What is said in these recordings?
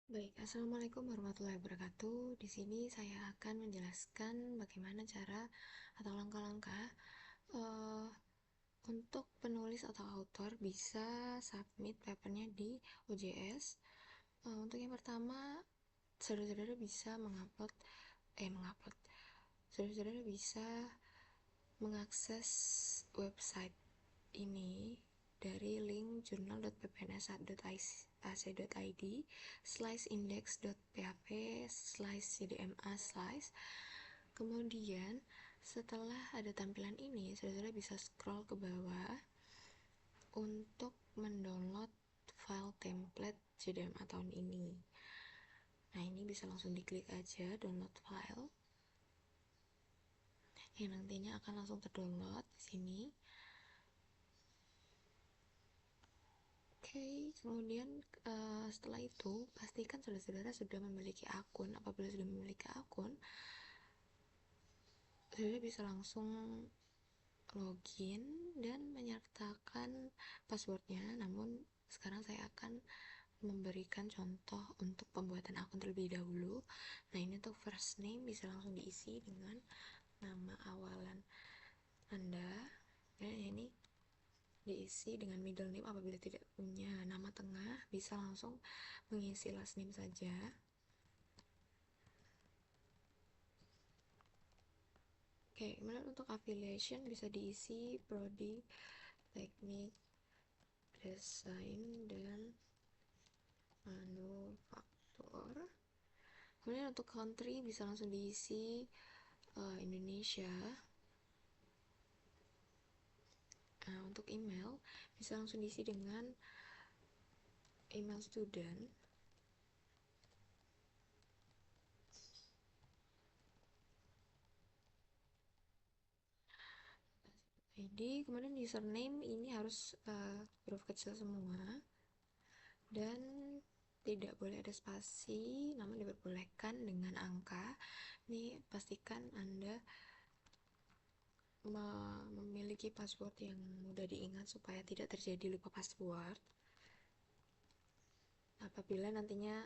Baik, Assalamualaikum warahmatullahi wabarakatuh. Di sini saya akan menjelaskan bagaimana cara atau langkah-langkah eh, untuk penulis atau autor bisa submit papernya di OJS. Untuk yang pertama, saudara-saudara bisa mengupload. Saudara-saudara bisa mengakses website ini dari link journal.ppns.ac.id /index.php /cdma/. Kemudian setelah ada tampilan ini, saudara bisa scroll ke bawah untuk mendownload file template CDMA tahun ini. Nah, ini bisa langsung diklik aja download file yang nantinya akan langsung terdownload di sini. Oke, kemudian setelah itu pastikan saudara-saudara sudah memiliki akun. Apabila sudah memiliki akun, saudara bisa langsung login dan menyertakan passwordnya. Namun sekarang saya akan memberikan contoh untuk pembuatan akun terlebih dahulu. Nah, ini untuk first name bisa langsung diisi dengan nama awalan Anda. Dan ini diisi dengan middle name. Apabila tidak punya nama tengah, bisa langsung mengisi last name saja. Oke, kemudian untuk affiliation bisa diisi prodi, teknik, desain, dan manufaktur. Kemudian untuk country bisa langsung diisi Indonesia. Nah, untuk email bisa langsung diisi dengan email student. ID, kemudian username ini harus huruf kecil semua dan tidak boleh ada spasi, namun diperbolehkan dengan angka. Ini pastikan Anda memiliki password yang mudah diingat supaya tidak terjadi lupa password. Apabila nantinya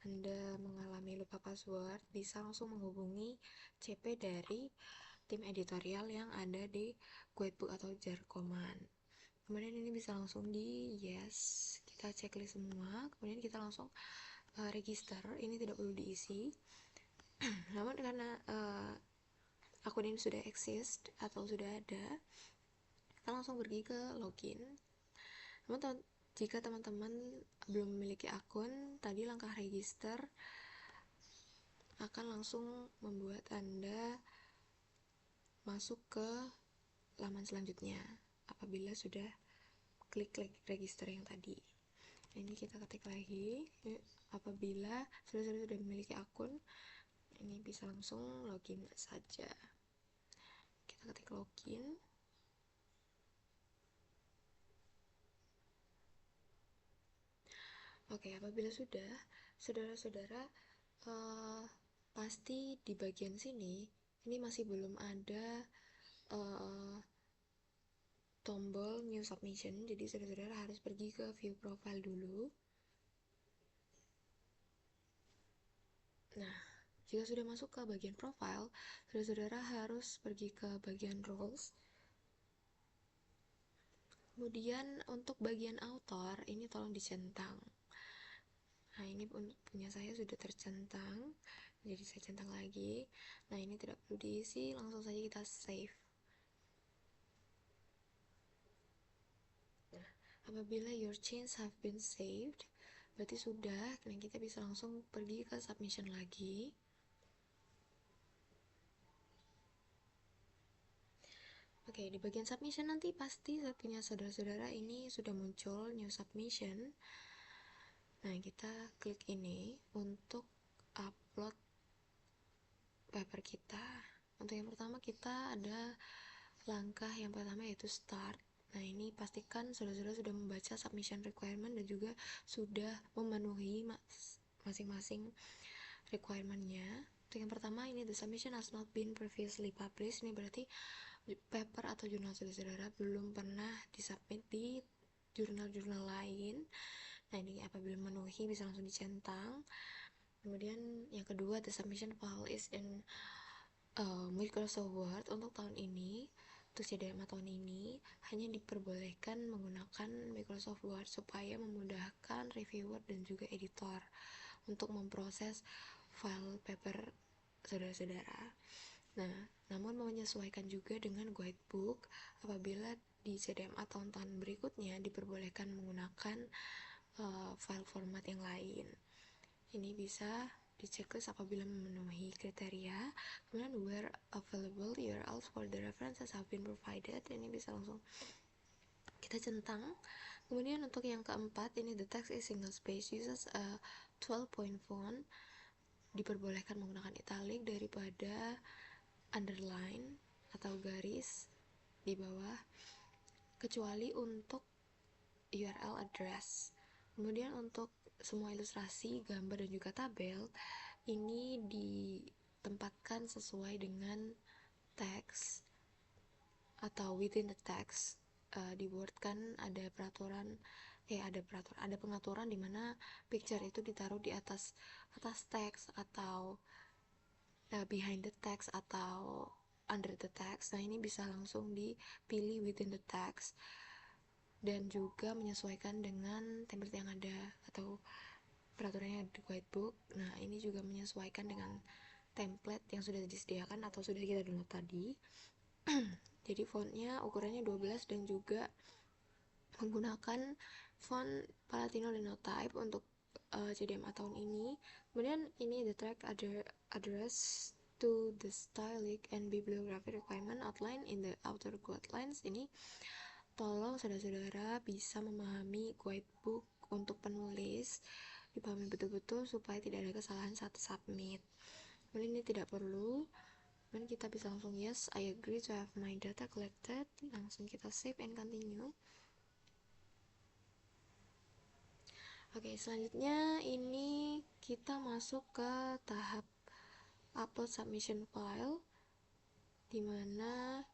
Anda mengalami lupa password, bisa langsung menghubungi CP dari tim editorial yang ada di Guidebook atau Jarkoman. Kemudian ini bisa langsung di yes, kita checklist semua, kemudian kita langsung register. Ini tidak perlu diisi. Namun karena akun ini sudah exist atau sudah ada, kita langsung pergi ke login. Namun jika teman-teman belum memiliki akun, tadi langkah register akan langsung membuat Anda masuk ke laman selanjutnya apabila sudah klik register yang tadi. Nah, ini kita ketik lagi. Apabila sudah memiliki akun, ini bisa langsung login saja. Kita ketik login. Oke, apabila sudah, saudara-saudara pasti di bagian sini ini masih belum ada uh, tombol new submission. Jadi saudara-saudara harus pergi ke view profile dulu. Nah, jika sudah masuk ke bagian profile, saudara-saudara harus pergi ke bagian roles. Kemudian untuk bagian author, ini tolong dicentang. Nah, ini punya saya sudah tercentang, jadi saya centang lagi. Nah, ini tidak perlu diisi, langsung saja kita save. Nah, apabila your change have been saved, berarti sudah, dan kita bisa langsung pergi ke submission lagi. Oke, di bagian submission nanti pasti punya saudara-saudara ini sudah muncul new submission. Nah, kita klik ini untuk upload paper kita. Untuk yang pertama kita ada langkah yang pertama yaitu start. Nah, ini pastikan saudara-saudara sudah membaca submission requirement dan juga sudah memenuhi masing-masing requirementnya. Untuk yang pertama ini the submission has not been previously published. Ini berarti paper atau jurnal saudara-saudara belum pernah disubmit di jurnal-jurnal lain. Nah, ini apabila memenuhi bisa langsung dicentang. Kemudian yang kedua, the submission file is in Microsoft Word. Untuk tahun ini, untuk CDMA tahun ini hanya diperbolehkan menggunakan Microsoft Word supaya memudahkan reviewer dan juga editor untuk memproses file paper saudara-saudara. Nah, namun menyesuaikan juga dengan guidebook apabila di CDMA tahun-tahun berikutnya diperbolehkan menggunakan file format yang lain. Ini bisa diceklis apabila memenuhi kriteria. Kemudian where available URLs for the references have been provided. Ini bisa langsung kita centang. Kemudian untuk yang keempat, ini the text is single space, uses a 12-point font, diperbolehkan menggunakan italic daripada underline atau garis di bawah, kecuali untuk URL address. Kemudian untuk semua ilustrasi, gambar, dan juga tabel ini ditempatkan sesuai dengan teks atau within the text. Di Word kan ada pengaturan di mana picture itu ditaruh di atas teks atau behind the text atau under the text. Nah, ini bisa langsung dipilih within the text dan juga menyesuaikan dengan template yang ada atau peraturannya di guidebook. Nah, ini juga menyesuaikan dengan template yang sudah disediakan atau sudah kita download tadi. Jadi fontnya ukurannya 12 dan juga menggunakan font Palatino Linotype untuk CDMA tahun ini. Kemudian ini the track address to the stylistic and bibliography requirement outline in the outer guidelines. Ini tolong saudara-saudara bisa memahami guidebook untuk penulis, dipahami betul-betul supaya tidak ada kesalahan saat submit. Kemudian ini tidak perlu, dan kita bisa langsung yes, I agree to have my data collected. Langsung kita save and continue. Oke, selanjutnya ini kita masuk ke tahap upload submission file, dimana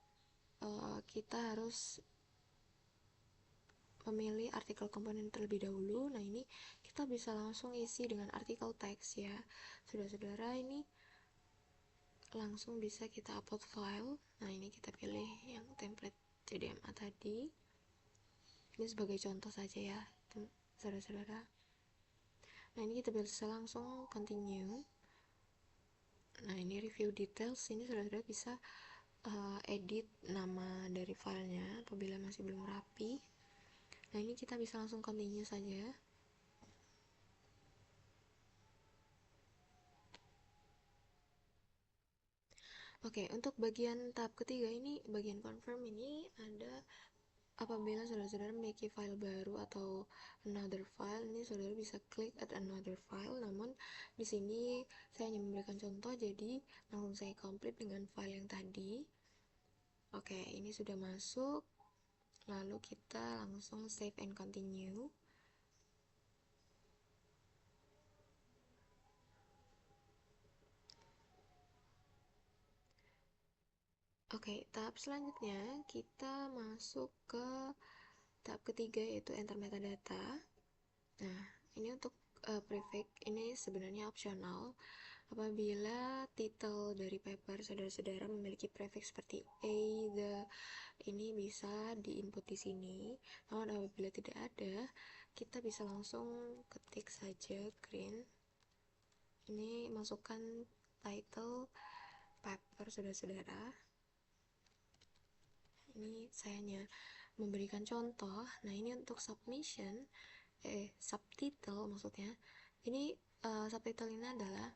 kita harus memilih artikel komponen terlebih dahulu. Nah, ini kita bisa langsung isi dengan artikel teks ya saudara-saudara. Ini langsung bisa kita upload file. Nah, ini kita pilih yang template CDMA tadi. Ini sebagai contoh saja ya saudara-saudara. Nah, ini kita bisa langsung continue. Nah, ini review details. Ini saudara-saudara bisa edit nama dari filenya apabila masih belum rapi. Nah, ini kita bisa langsung continue saja. Oke, untuk bagian tahap ketiga ini, bagian confirm ini ada apabila saudara-saudara memiliki file baru atau another file. Ini saudara bisa klik add another file. Namun di sini saya hanya memberikan contoh, jadi langsung saya complete dengan file yang tadi. Oke, ini sudah masuk. Lalu kita langsung save and continue. Oke, tahap selanjutnya kita masuk ke tahap ketiga, yaitu enter metadata. Nah, ini untuk prefix ini sebenarnya opsional. Apabila title dari paper saudara-saudara memiliki prefix seperti a, the, ini bisa diinput di sini. Namun apabila tidak ada, kita bisa langsung ketik saja green. Ini masukkan title paper saudara-saudara. Ini saya hanya memberikan contoh. Nah, ini untuk submission, subtitle maksudnya. Ini subtitle ini adalah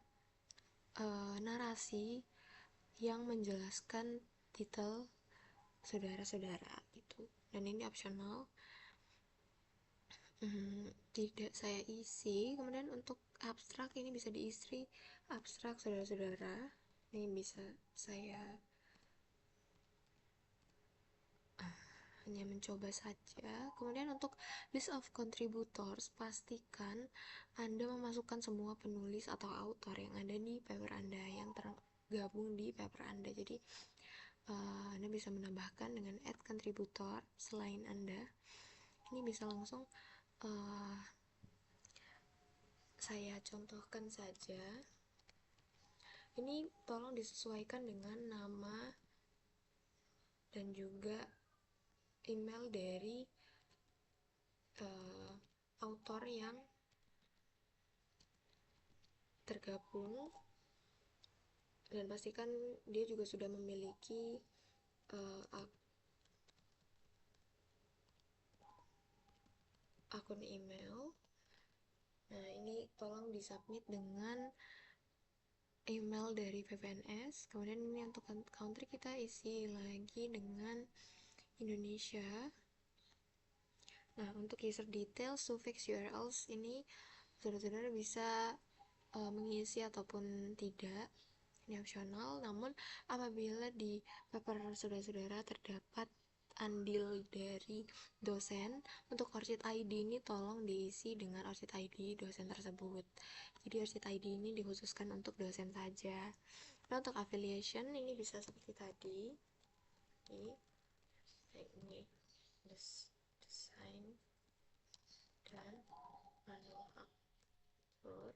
narasi yang menjelaskan titel saudara-saudara gitu. Dan ini opsional, tidak saya isi. Kemudian untuk abstrak ini bisa diisi abstrak saudara-saudara. Ini bisa saya hanya mencoba saja. Kemudian untuk list of contributors, pastikan Anda memasukkan semua penulis atau author yang ada di paper Anda, yang tergabung di paper Anda. Jadi Anda bisa menambahkan dengan add contributor selain Anda. Ini bisa langsung saya contohkan saja. Ini tolong disesuaikan dengan nama dan juga email dari autor yang tergabung, dan pastikan dia juga sudah memiliki akun email. Nah, ini tolong disubmit dengan email dari PPNS. Kemudian ini untuk country kita isi lagi dengan Indonesia. Nah, untuk user details, suffix, URLs ini saudara-saudara bisa mengisi ataupun tidak, ini opsional. Namun apabila di paper saudara-saudara terdapat andil dari dosen, untuk ORCID ID ini tolong diisi dengan ORCID ID dosen tersebut. Jadi ORCID ID ini dikhususkan untuk dosen saja. Nah, untuk affiliation ini bisa seperti tadi. Ini desain dan manufaktur.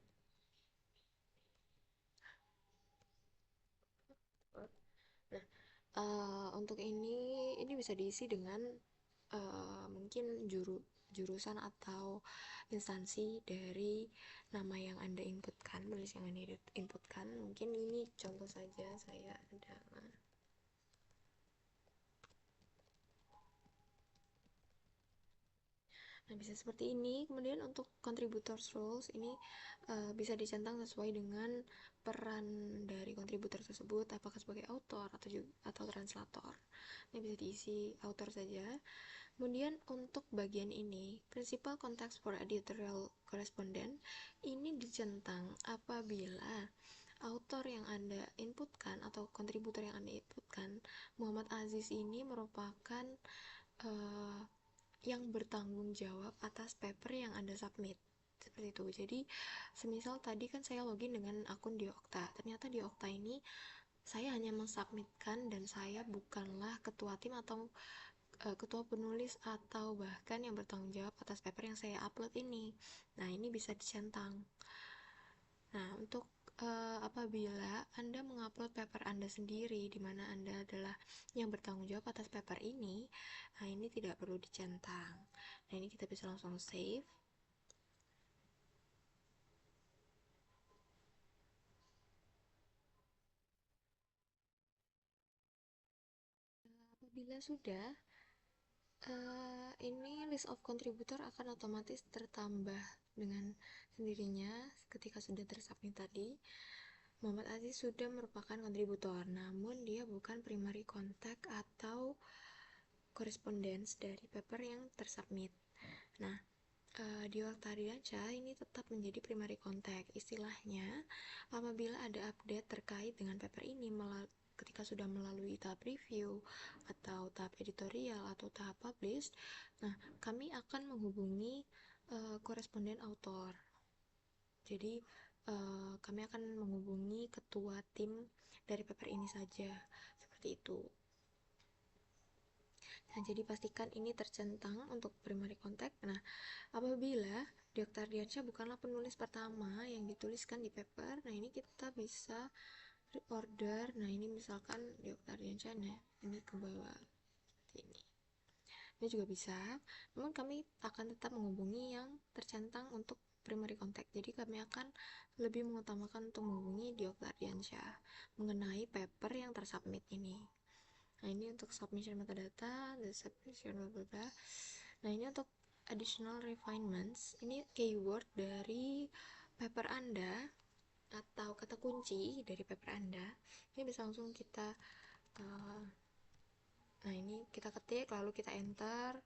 Nah, untuk ini bisa diisi dengan mungkin jurusan atau instansi dari nama yang Anda inputkan, tulis yang Anda inputkan. Mungkin ini contoh saja saya adalah bisa seperti ini. Kemudian untuk contributors roles ini bisa dicentang sesuai dengan peran dari kontributor tersebut, apakah sebagai autor atau translator. Ini bisa diisi autor saja. Kemudian untuk bagian ini, principal context for editorial correspondent ini dicentang apabila autor yang Anda inputkan atau kontributor yang Anda inputkan, Muhammad Aziz, ini merupakan yang bertanggung jawab atas paper yang Anda submit. Seperti itu. Jadi semisal tadi kan saya login dengan akun di Okta, ternyata di Okta ini saya hanya mensubmitkan dan saya bukanlah ketua tim atau ketua penulis atau bahkan yang bertanggung jawab atas paper yang saya upload ini. Nah, ini bisa dicentang. Nah, untuk apabila Anda mengupload paper Anda sendiri, di mana Anda adalah yang bertanggung jawab atas paper ini, nah ini tidak perlu dicentang. Nah, ini kita bisa langsung save. Apabila sudah, ini list of contributor akan otomatis tertambah dengan sendirinya ketika sudah tersubmit tadi. Muhammad Aziz sudah merupakan kontributor, namun dia bukan primary contact atau correspondence dari paper yang tersubmit. Nah, di Octariansyah ini tetap menjadi primary contact. Istilahnya, apabila ada update terkait dengan paper ini ketika sudah melalui tahap review atau tahap editorial atau tahap publish, nah kami akan menghubungi koresponden autor. Jadi kami akan menghubungi ketua tim dari paper ini saja, seperti itu. Nah, jadi pastikan ini tercentang untuk primary contact. Nah, apabila Dr. Diansyah bukanlah penulis pertama yang dituliskan di paper, nah ini kita bisa reorder. Nah, ini misalkan Dr. Diansyah, nah ini ke bawah seperti ini. Ini juga bisa, namun kami akan tetap menghubungi yang tercentang untuk primary contact. Jadi kami akan lebih mengutamakan untuk menghubungi Dr. Diansyah mengenai paper yang tersubmit ini. Nah, ini untuk submission metadata, the submission blah. Nah, ini untuk additional refinements. Ini keyword dari paper Anda atau kata kunci dari paper Anda. Ini bisa langsung kita nah ini kita ketik lalu kita enter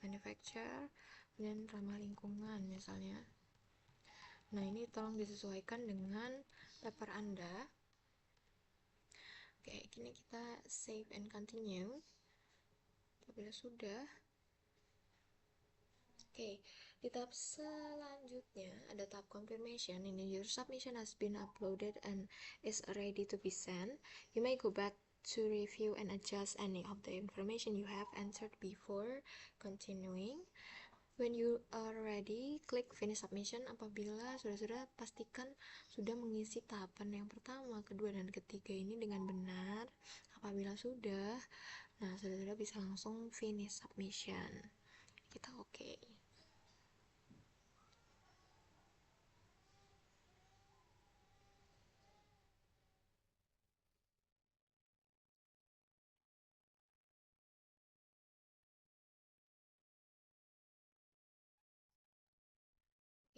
manufacture dan ramah lingkungan misalnya. Nah, ini tolong disesuaikan dengan paper Anda. Oke, kini kita save and continue. Apabila sudah, oke, di tahap selanjutnya ada tahap confirmation. Ini your submission has been uploaded and is ready to be sent. You may go back to review and adjust any of the information you have entered before continuing. When you are ready, klik finish submission. Apabila saudara-saudara pastikan sudah mengisi tahapan yang pertama, kedua, dan ketiga ini dengan benar. Apabila sudah, nah saudara-saudara bisa langsung finish submission. Kita oke.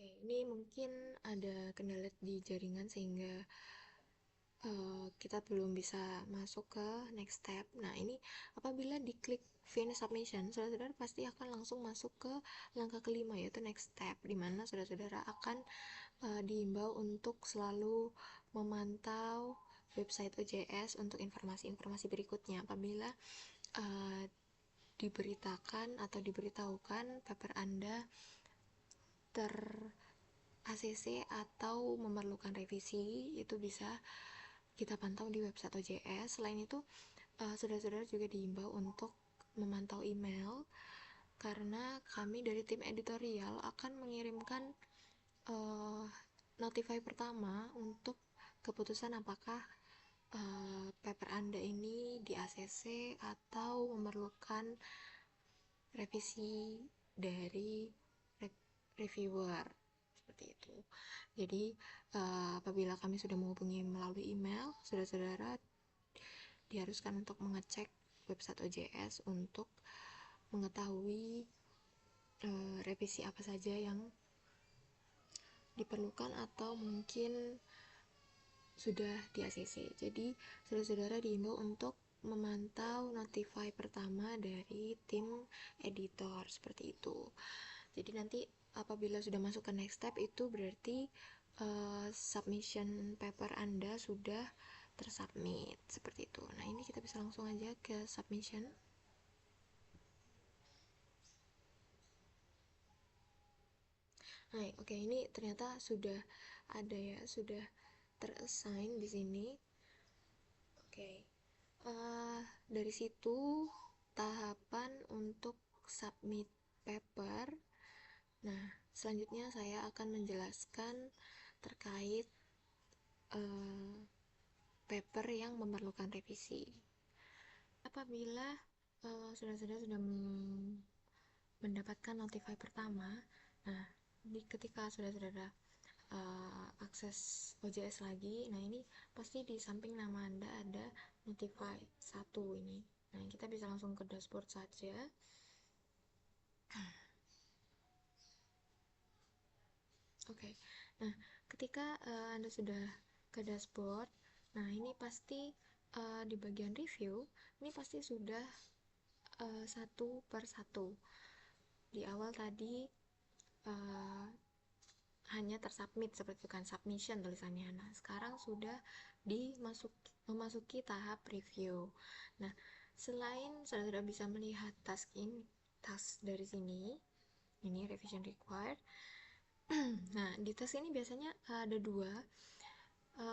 Oke, ini mungkin ada kendala di jaringan sehingga kita belum bisa masuk ke next step. Nah, ini apabila diklik finish submission, saudara-saudara pasti akan langsung masuk ke langkah kelima, yaitu next step, di mana saudara-saudara akan diimbau untuk selalu memantau website OJS untuk informasi-informasi berikutnya. Apabila diberitakan atau diberitahukan paper Anda ter ACC atau memerlukan revisi, itu bisa kita pantau di website OJS. Selain itu, saudara-saudara juga diimbau untuk memantau email, karena kami dari tim editorial akan mengirimkan notify pertama untuk keputusan apakah paper Anda ini di ACC atau memerlukan revisi dari reviewer, seperti itu. Jadi apabila kami sudah menghubungi melalui email, saudara-saudara diharuskan untuk mengecek website OJS untuk mengetahui revisi apa saja yang diperlukan atau mungkin sudah di ACC. Jadi saudara-saudara diimbau untuk memantau notify pertama dari tim editor, seperti itu. Jadi nanti apabila sudah masuk ke next step, itu berarti submission paper Anda sudah tersubmit, seperti itu. Nah, ini kita bisa langsung aja ke submission. Nah, oke, ini ternyata sudah ada ya, sudah terassign di sini. Oke, dari situ tahapan untuk submit paper. Nah, selanjutnya saya akan menjelaskan terkait paper yang memerlukan revisi. Apabila saudara-saudara sudah mendapatkan notify pertama, nah ketika saudara-saudara akses OJS lagi, nah ini pasti di samping nama Anda ada notify 1 ini. Nah, kita bisa langsung ke dashboard saja. Oke, nah ketika Anda sudah ke dashboard, nah ini pasti di bagian review, ini pasti sudah satu per satu. Di awal tadi hanya tersubmit, seperti itu kan, submission tulisannya. Nah, sekarang sudah memasuki tahap review. Nah, selain saudara bisa melihat task dari sini, ini revision required. Nah, di task ini biasanya ada dua,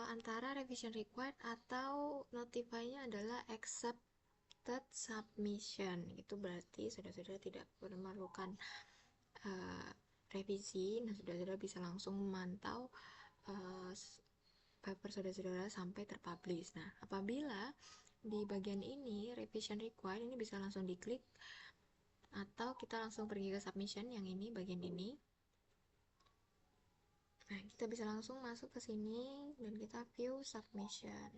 antara revision required atau notify-nya adalah accepted submission. Itu berarti saudara-saudara tidak memerlukan revisi. Nah, saudara-saudara bisa langsung memantau paper saudara-saudara sampai terpublish. Nah, apabila di bagian ini revision required, ini bisa langsung diklik atau kita langsung pergi ke submission yang ini, bagian ini. Nah, kita bisa langsung masuk ke sini dan kita view submission.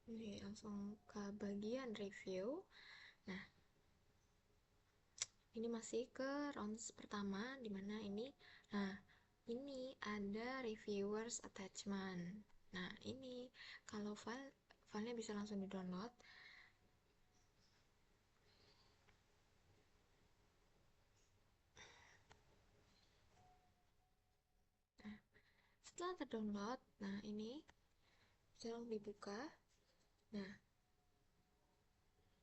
Ini langsung ke bagian review. Nah, ini masih ke rounds pertama, dimana ini, nah ini ada reviewers attachment. Nah, ini kalau filenya bisa langsung di download. Nah, setelah terdownload, nah ini bisa langsung dibuka. Nah,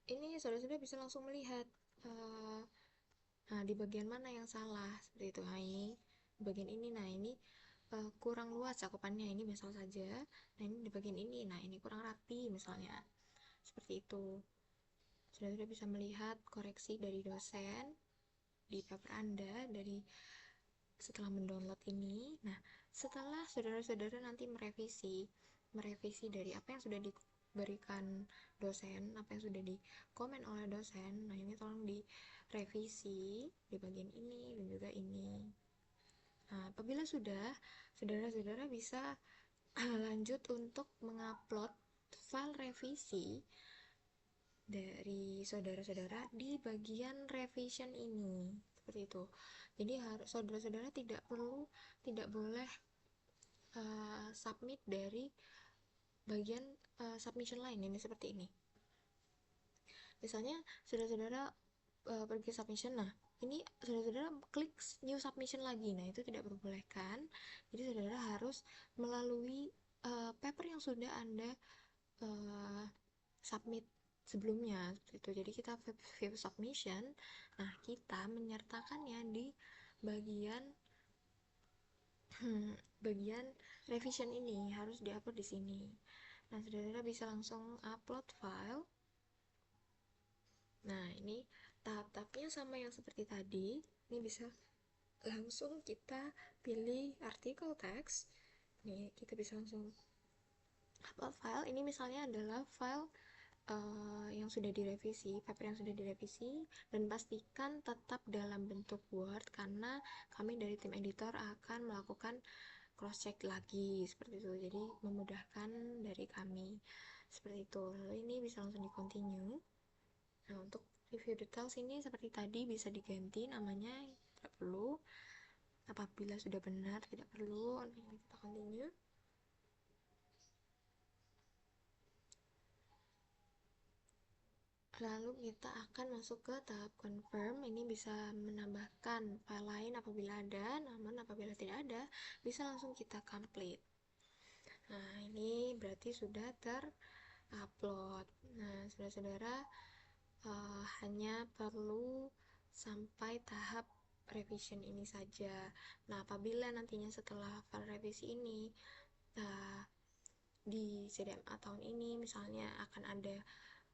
ini saudara-saudara bisa langsung melihat nah di bagian mana yang salah, seperti itu. Nah, ini di bagian ini, nah ini kurang luas cakupannya, ini misal saja. Nah, ini di bagian ini, nah ini kurang rapi misalnya. seperti itu. Saudara bisa melihat koreksi dari dosen di paper Anda dari setelah mendownload ini. Nah, setelah saudara-saudara nanti merevisi dari apa yang sudah diberikan dosen, apa yang sudah dikomen oleh dosen, nah ini tolong direvisi di bagian ini dan juga ini. Nah, apabila sudah, saudara-saudara bisa lanjut untuk mengupload file revisi dari saudara-saudara di bagian revision ini, seperti itu. Jadi harus saudara-saudara tidak boleh submit dari bagian submission lain ini seperti ini. Misalnya saudara-saudara pergi submission, nah ini saudara-saudara klik new submission lagi, nah itu tidak diperbolehkan. Jadi saudara harus melalui paper yang sudah Anda submit sebelumnya seperti itu. Jadi kita view submission, nah kita menyertakannya di bagian bagian revision ini harus diupload di sini. Nah, saudara bisa langsung upload file. Nah, ini tahap-tahapnya sama yang seperti tadi. Ini bisa langsung kita pilih artikel teks. Nih, kita bisa langsung upload file. Ini misalnya adalah file yang sudah direvisi, paper yang sudah direvisi, dan pastikan tetap dalam bentuk Word karena kami dari tim editor akan melakukan cross check lagi seperti itu, jadi memudahkan dari kami seperti itu. Lalu ini bisa langsung di continue. Nah, untuk review details ini seperti tadi bisa diganti namanya, tidak perlu. Apabila sudah benar tidak perlu. Ini kita continue. Lalu kita akan masuk ke tahap confirm. Ini bisa menambahkan file lain apabila ada, namun apabila tidak ada, bisa langsung kita complete. Nah, ini berarti sudah terupload. Nah, saudara-saudara hanya perlu sampai tahap revision ini saja. Nah, apabila nantinya setelah file revisi ini di CDMA tahun ini misalnya akan ada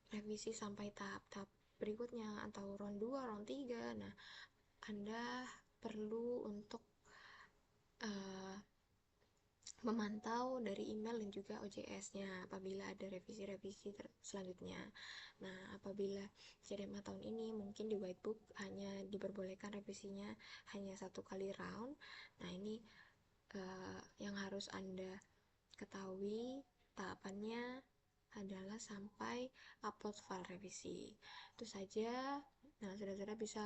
revisi sampai tahap-tahap berikutnya atau round 2, round 3. Nah, Anda perlu untuk memantau dari email dan juga OJS-nya apabila ada revisi-revisi selanjutnya. Nah, apabila CDMA tahun ini mungkin di whitebook hanya diperbolehkan revisinya hanya 1 kali round. Nah, ini yang harus Anda ketahui tahapannya adalah sampai upload file revisi. Itu saja. Nah, saudara-saudara bisa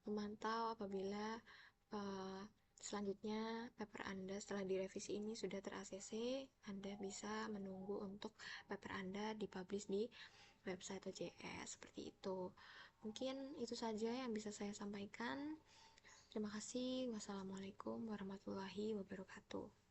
memantau apabila selanjutnya paper Anda setelah direvisi ini sudah ter-ACC. Anda bisa menunggu untuk paper Anda dipublish di website OJS seperti itu. Mungkin itu saja yang bisa saya sampaikan. Terima kasih. Wassalamualaikum warahmatullahi wabarakatuh.